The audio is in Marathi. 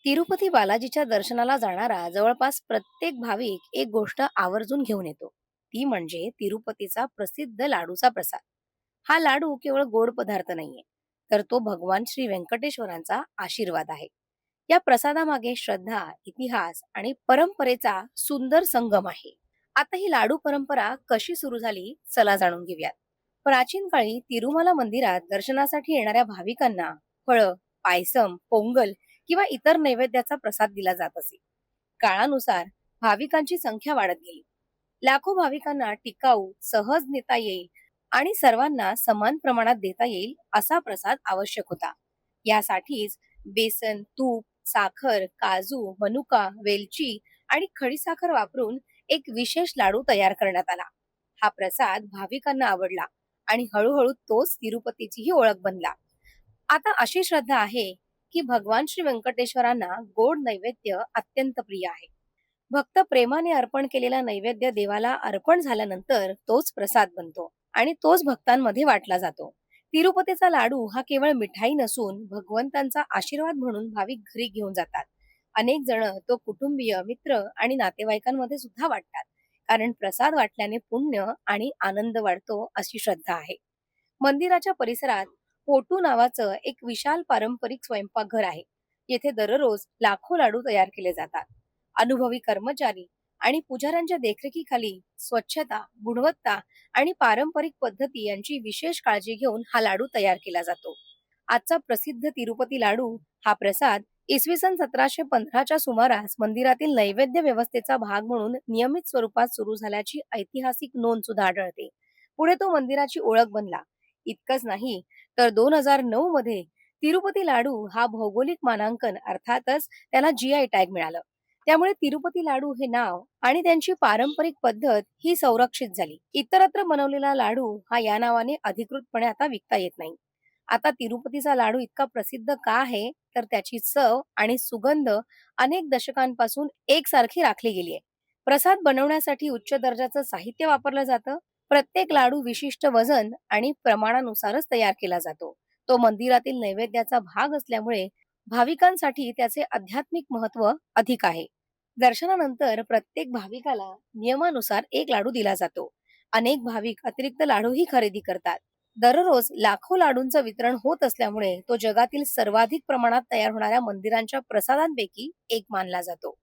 तिरुपती बालाजीच्या दर्शनाला जाणारा जवळपास प्रत्येक भाविक एक गोष्ट आवर्जून घेऊन येतो. ती म्हणजे तिरुपतीचा प्रसिद्ध लाडूचा प्रसाद. हा लाडू केवळ गोड पदार्थ नाहीये, तर तो भगवान श्री व्यंकटेश्वरांचा आशीर्वाद आहे. या प्रसादामागे श्रद्धा, इतिहास आणि परंपरेचा सुंदर संगम आहे. आता ही लाडू परंपरा कशी सुरू झाली, चला जाणून घेऊयात. प्राचीन काळी तिरुमला मंदिरात दर्शनासाठी येणाऱ्या भाविकांना फळं, पायसम, पोंगल किंवा इतर नैवेद्याचा प्रसाद दिला जात असे. काळानुसार भाविकांची संख्या वाढत गेली. लाखो भाविकांना टिकाऊ, सहज नेता येईल आणि सर्वांना समान प्रमाणात देता येईल असा प्रसाद आवश्यक होता. यासाठीच बेसन, तूप, साखर, काजू, मनुका, वेलची आणि खडीसाखर वापरून एक विशेष लाडू तयार करण्यात आला. हा प्रसाद भाविकांना आवडला आणि हळूहळू तोच तिरुपतीचीही ओळख बनला. आता अशी श्रद्धा आहे की भगवान श्री व्यंकटेश्वरांना गोड नैवेद्य अत्यंत प्रिय आहे. भक्त प्रेमाने अर्पण केलेला नैवेद्य देवाला अर्पण झाल्यानंतर तोच प्रसाद बनतो आणि तोच भक्तांमध्ये वाटला जातो. तिरुपतीचा लाडू हा केवळ मिठाई नसून भगवंतांचा आशीर्वाद म्हणून भाविक घरी घेऊन जातात. अनेक जण तो कुटुंबीय, मित्र आणि नातेवाईकांमध्ये सुद्धा वाटतात, कारण प्रसाद वाटल्याने पुण्य आणि आनंद वाढतो अशी श्रद्धा आहे. मंदिराच्या परिसरात पोटू नावाचं एक विशाल पारंपरिक स्वयंपाकघर आहे. येथे दररोज लाखो लाडू तयार केले जातात. अनुभवी कर्मचारी आणि पुजाऱ्यांच्या देखरेखीखाली स्वच्छता, गुणवत्ता आणि पारंपरिक पद्धती यांची विशेष काळजी घेऊन हा लाडू तयार केला जातो. आजचा प्रसिद्ध तिरुपती लाडू हा प्रसाद इसवी सन 1715च्या सुमारास मंदिरातील नैवेद्य व्यवस्थेचा भाग म्हणून नियमित स्वरूपात सुरू झाल्याची ऐतिहासिक नोंद सुद्धा आढळते. पुढे तो मंदिराची ओळख बनला. इतकंच नाही, तर 2009 मध्ये तिरुपती लाडू हा भौगोलिक मानांकन अर्थातच त्याला जीआय टॅग मिळालं. त्यामुळे तिरुपती लाडू हे नाव आणि त्यांची पारंपरिक पद्धत ही संरक्षित झाली. इतरत्र बनवलेला लाडू हा या नावाने अधिकृतपणे आता विकता येत नाही. आता तिरुपतीचा लाडू इतका प्रसिद्ध का आहे, तर त्याची चव आणि सुगंध अनेक दशकांपासून एकसारखी राखली गेली आहे. प्रसाद बनवण्यासाठी उच्च दर्जाचं साहित्य वापरलं जातं. प्रत्येक लाडू विशिष्ट वजन आणि प्रमाणानुसारच तयार केला जातो. तो मंदिरातील नैवेद्याचा भाग असल्यामुळे भाविकांसाठी त्याचे आध्यात्मिक महत्व अधिक आहे. दर्शनानंतर प्रत्येक भाविकाला नियमानुसार एक लाडू दिला जातो. अनेक भाविक अतिरिक्त लाडूही खरेदी करतात. दररोज लाखो लाडूंचं वितरण होत असल्यामुळे तो जगातील सर्वाधिक प्रमाणात तयार होणाऱ्या मंदिरांच्या प्रसादांपैकी एक मानला जातो.